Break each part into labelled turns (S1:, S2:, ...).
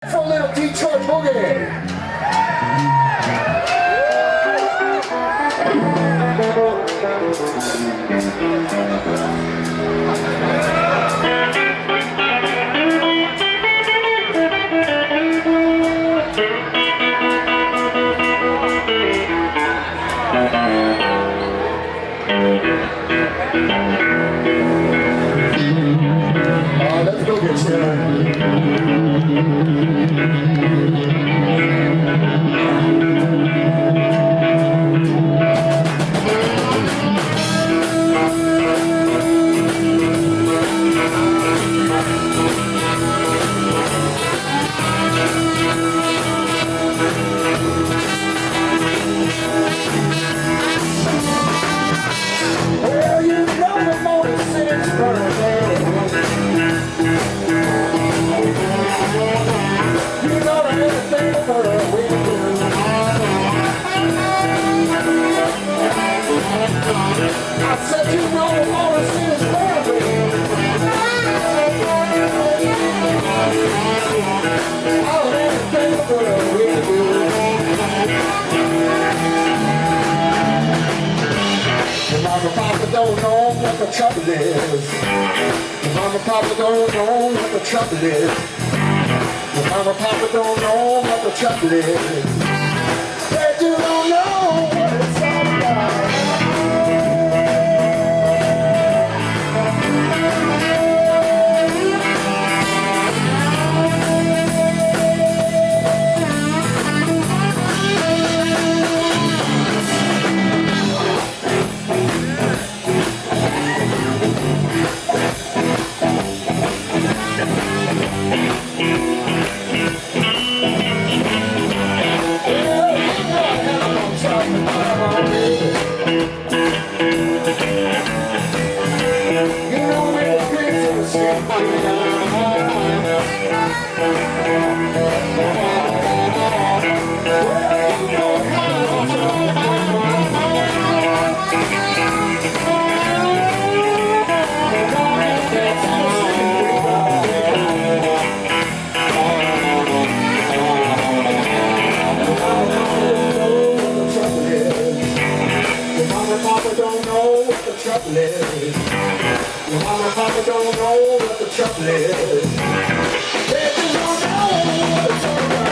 S1: For a little Detroit boogie. Let's go get started. Well, you know the morning sin's burning. You know that everything for a window. I said you know the morning sin's burning. Oh, everything for a window. Mama and Papa don't know what the trouble is. Mama and Papa don't know what the trouble is. Mama and Papa don't know what the trouble is. They do don't know what it's all about. Your mama and papa don't know what the trouble is. They just don't know what it's all about.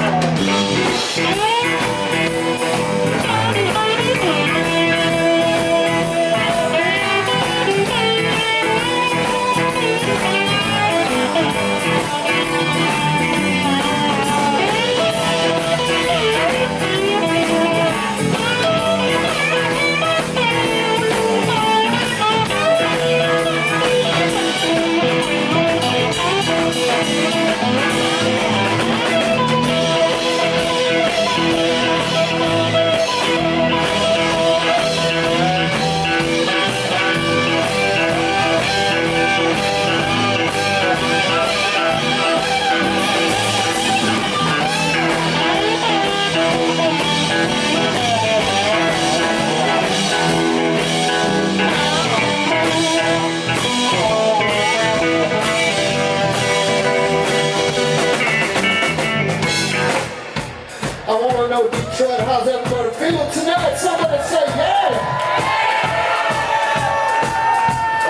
S1: I want to know, Detroit, how's everybody feeling tonight? Somebody say yeah!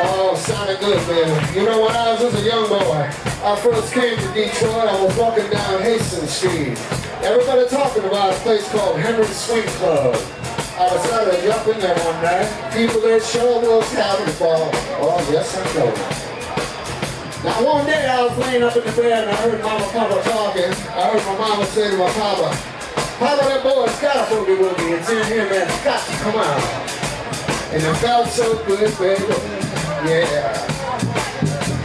S1: Oh, sounded good, man. You know, when I was just a young boy, I first came to Detroit, I was walking down Hastings Street. Everybody talking about a place called Henry's Swing Club. I decided to jump in there one night. People there sure was having fun. Oh, yes, I know. Now one day I was laying up in the bed and I heard Mama and Papa talking. I heard my mama say to my papa, "Papa, that boy's got a boogie woogie. It's in here, man. It's got to come out." And it felt so good, baby. Yeah.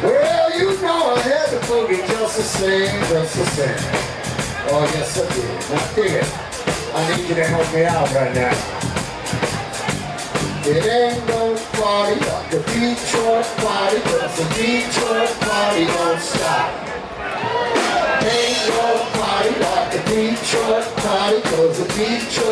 S1: Well, you know I had the boogie just the same, just the same. Oh, yes, I did. Now, dig it. I need you to help me out right now. It ain't no party like a Detroit party, 'cause the Detroit party don't stop. Ain't no party like a Detroit party, 'cause the Detroit